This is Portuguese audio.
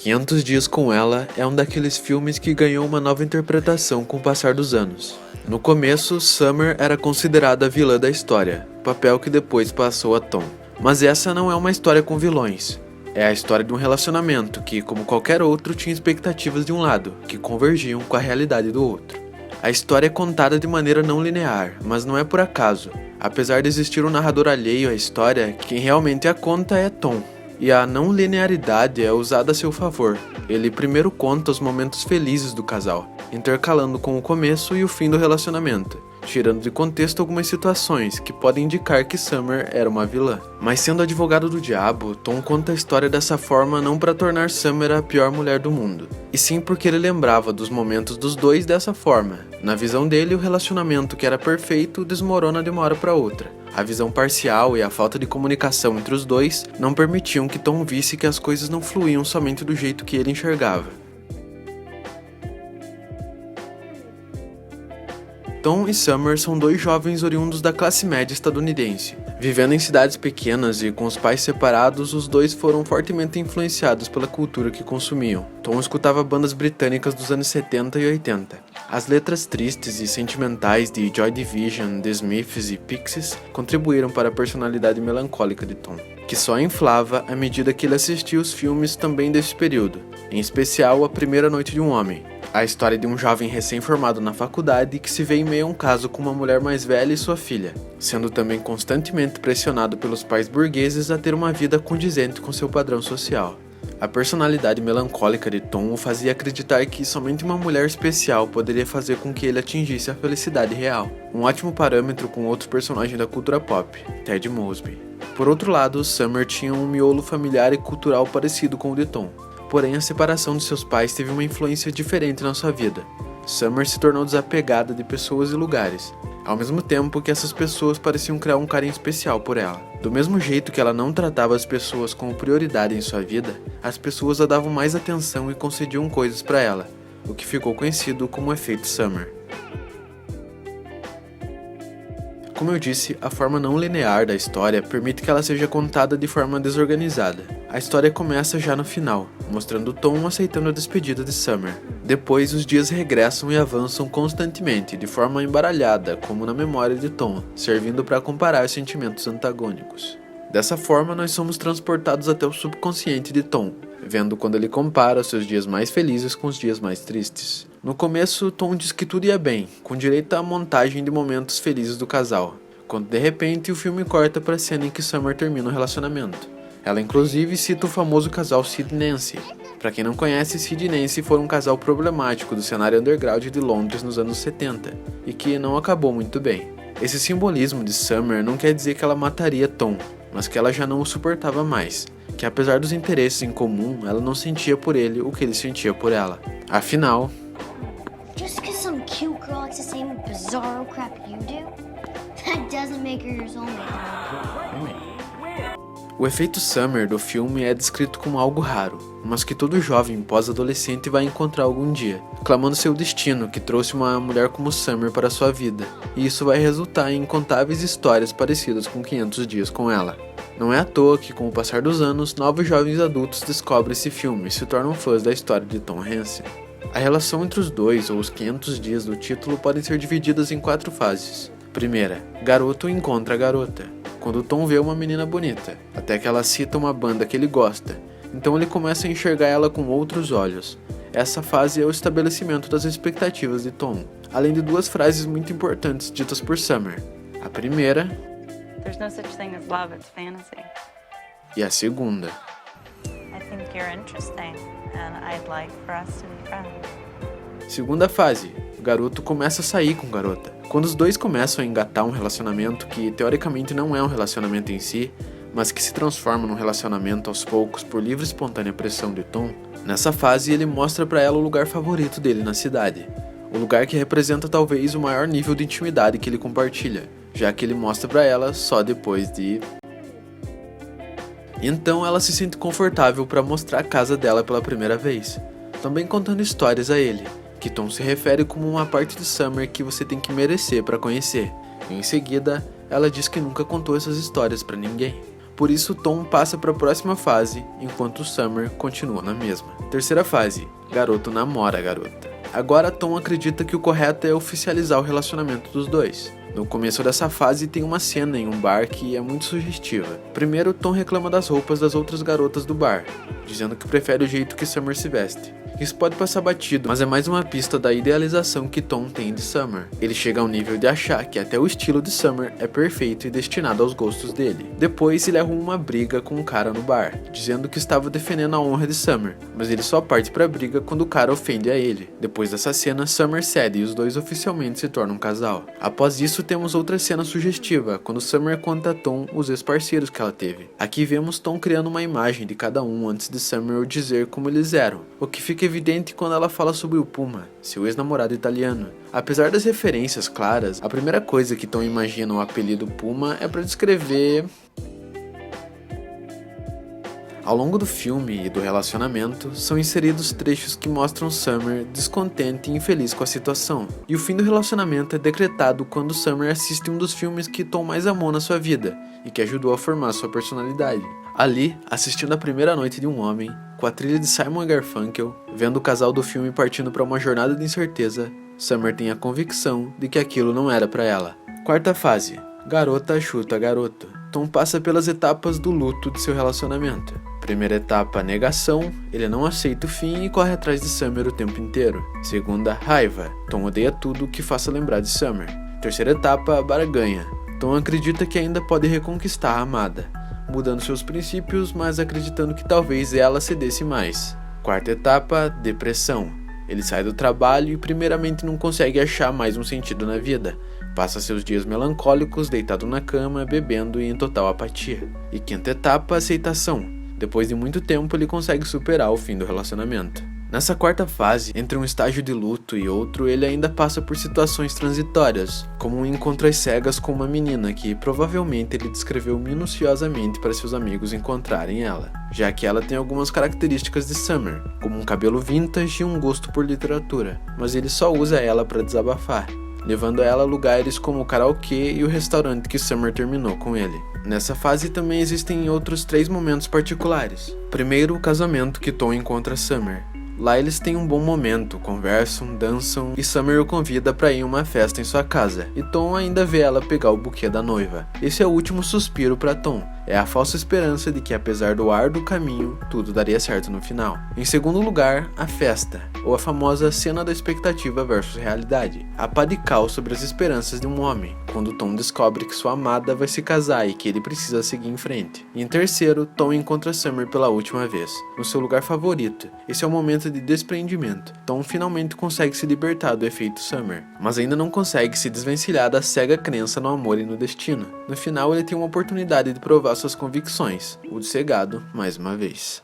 500 Dias com Ela é um daqueles filmes que ganhou uma nova interpretação com o passar dos anos. No começo, Summer era considerada a vilã da história, papel que depois passou a Tom. Mas essa não é uma história com vilões. É a história de um relacionamento que, como qualquer outro, tinha expectativas de um lado, que convergiam com a realidade do outro. A história é contada de maneira não linear, mas não é por acaso. Apesar de existir um narrador alheio à história, quem realmente a conta é Tom. E a não linearidade é usada a seu favor. Ele primeiro conta os momentos felizes do casal, intercalando com o começo e o fim do relacionamento, tirando de contexto algumas situações que podem indicar que Summer era uma vilã. Mas sendo advogado do diabo, Tom conta a história dessa forma não para tornar Summer a pior mulher do mundo, e sim porque ele lembrava dos momentos dos dois dessa forma. Na visão dele, o relacionamento que era perfeito desmorona de uma hora para outra. A visão parcial e a falta de comunicação entre os dois não permitiam que Tom visse que as coisas não fluíam somente do jeito que ele enxergava. Tom e Summer são dois jovens oriundos da classe média estadunidense. Vivendo em cidades pequenas e com os pais separados, os dois foram fortemente influenciados pela cultura que consumiam. Tom escutava bandas britânicas dos anos 70 e 80. As letras tristes e sentimentais de Joy Division, The Smiths e Pixies contribuíram para a personalidade melancólica de Tom, que só inflava à medida que ele assistia os filmes também desse período, em especial A Primeira Noite de um Homem. A história de um jovem recém-formado na faculdade que se vê em meio a um caso com uma mulher mais velha e sua filha, sendo também constantemente pressionado pelos pais burgueses a ter uma vida condizente com seu padrão social. A personalidade melancólica de Tom o fazia acreditar que somente uma mulher especial poderia fazer com que ele atingisse a felicidade real, um ótimo parâmetro com outro personagem da cultura pop, Ted Mosby. Por outro lado, Summer tinha um miolo familiar e cultural parecido com o de Tom. Porém, a separação de seus pais teve uma influência diferente na sua vida. Summer se tornou desapegada de pessoas e lugares, ao mesmo tempo que essas pessoas pareciam criar um carinho especial por ela. Do mesmo jeito que ela não tratava as pessoas como prioridade em sua vida, as pessoas a davam mais atenção e concediam coisas para ela, o que ficou conhecido como o efeito Summer. Como eu disse, a forma não linear da história permite que ela seja contada de forma desorganizada. A história começa já no final, mostrando Tom aceitando a despedida de Summer. Depois, os dias regressam e avançam constantemente, de forma embaralhada, como na memória de Tom, servindo para comparar sentimentos antagônicos. Dessa forma, nós somos transportados até o subconsciente de Tom, vendo quando ele compara os seus dias mais felizes com os dias mais tristes. No começo, Tom diz que tudo ia bem, com direito à montagem de momentos felizes do casal, quando de repente o filme corta para a cena em que Summer termina o relacionamento. Ela inclusive cita o famoso casal Sid e Nancy. Para quem não conhece, Sid e Nancy foram um casal problemático do cenário underground de Londres nos anos 70, e que não acabou muito bem. Esse simbolismo de Summer não quer dizer que ela mataria Tom, mas que ela já não o suportava mais, que apesar dos interesses em comum, ela não sentia por ele o que ele sentia por ela. Afinal, Just because some cute girl likes the same bizarro crap you do, that doesn't make her your soulmate. o efeito Summer do filme é descrito como algo raro, mas que todo jovem pós-adolescente vai encontrar algum dia, clamando seu destino que trouxe uma mulher como Summer para sua vida, e isso vai resultar em incontáveis histórias parecidas com 500 Dias com Ela. Não é à toa que, com o passar dos anos, novos jovens adultos descobrem esse filme e se tornam fãs da história de Tom Hanks. A relação entre os dois, ou os 500 dias do título, podem ser divididas em 4 fases. Primeira, garoto encontra a garota, quando Tom vê uma menina bonita, até que ela cita uma banda que ele gosta, então ele começa a enxergar ela com outros olhos. Essa fase é o estabelecimento das expectativas de Tom, além de 2 frases muito importantes ditas por Summer. A primeira, There's no such thing as love, it's fantasy. e a segunda. I think you're interesting, and I'd like for us to be friends. Segunda fase, o garoto começa a sair com a garota. Quando os dois começam a engatar um relacionamento que teoricamente não é um relacionamento em si, mas que se transforma num relacionamento aos poucos por livre e espontânea pressão de Tom, nessa fase ele mostra pra ela o lugar favorito dele na cidade. O lugar que representa talvez o maior nível de intimidade que ele compartilha, já que ele mostra pra ela só depois de... Então ela se sente confortável para mostrar a casa dela pela primeira vez, também contando histórias a ele, que Tom se refere como uma parte de Summer que você tem que merecer para conhecer. E em seguida, ela diz que nunca contou essas histórias para ninguém. Por isso Tom passa para a próxima fase, enquanto Summer continua na mesma. Terceira fase, garoto namora a garota. Agora Tom acredita que o correto é oficializar o relacionamento dos dois. No começo dessa fase tem uma cena em um bar que é muito sugestiva. Primeiro, Tom reclama das roupas das outras garotas do bar, dizendo que prefere o jeito que Summer se veste. Isso pode passar batido, mas é mais uma pista da idealização que Tom tem de Summer. Ele chega ao nível de achar que até o estilo de Summer é perfeito e destinado aos gostos dele. Depois ele arruma uma briga com um cara no bar, dizendo que estava defendendo a honra de Summer, mas ele só parte pra briga quando o cara ofende a ele. Depois dessa cena, Summer cede e os dois oficialmente se tornam um casal. Após isso, temos outra cena sugestiva, quando Summer conta a Tom os ex-parceiros que ela teve. Aqui vemos Tom criando uma imagem de cada um antes de Summer dizer como eles eram, o que fica evidente quando ela fala sobre o Puma, seu ex-namorado italiano. Apesar das referências claras, a primeira coisa que Tom imagina o apelido Puma é para descrever... Ao longo do filme e do relacionamento, são inseridos trechos que mostram Summer descontente e infeliz com a situação. E o fim do relacionamento é decretado quando Summer assiste um dos filmes que Tom mais amou na sua vida e que ajudou a formar sua personalidade. Ali, assistindo a primeira noite de um homem, com a trilha de Simon & Garfunkel, vendo o casal do filme partindo para uma jornada de incerteza, Summer tem a convicção de que aquilo não era para ela. Quarta fase. Garota chuta garoto. Tom passa pelas etapas do luto de seu relacionamento. Primeira etapa, negação, ele não aceita o fim e corre atrás de Summer o tempo inteiro. Segunda, raiva, Tom odeia tudo que faça lembrar de Summer. Terceira etapa, barganha, Tom acredita que ainda pode reconquistar a amada, mudando seus princípios, mas acreditando que talvez ela cedesse mais. Quarta etapa, depressão, ele sai do trabalho e primeiramente não consegue achar mais um sentido na vida. Passa seus dias melancólicos, deitado na cama, bebendo e em total apatia. E quinta etapa, aceitação. Depois de muito tempo, ele consegue superar o fim do relacionamento. Nessa quarta fase, entre um estágio de luto e outro, ele ainda passa por situações transitórias, como um encontro às cegas com uma menina que provavelmente ele descreveu minuciosamente para seus amigos encontrarem ela, já que ela tem algumas características de Summer, como um cabelo vintage e um gosto por literatura, mas ele só usa ela para desabafar, levando ela a lugares como o karaokê e o restaurante que Summer terminou com ele. Nessa fase também existem outros 3 momentos particulares. Primeiro, o casamento que Tom encontra Summer. Lá eles têm um bom momento, conversam, dançam e Summer o convida para ir a uma festa em sua casa, e Tom ainda vê ela pegar o buquê da noiva. Esse é o último suspiro para Tom. É a falsa esperança de que apesar do árduo caminho, tudo daria certo no final. Em segundo lugar, a festa, ou a famosa cena da expectativa versus realidade. A pá de cal sobre as esperanças de um homem, quando Tom descobre que sua amada vai se casar e que ele precisa seguir em frente. E em terceiro, Tom encontra Summer pela última vez, no seu lugar favorito. Esse é o momento de desprendimento. Tom finalmente consegue se libertar do efeito Summer, mas ainda não consegue se desvencilhar da cega crença no amor e no destino. No final, ele tem uma oportunidade de provar suas convicções, o de cegado mais uma vez.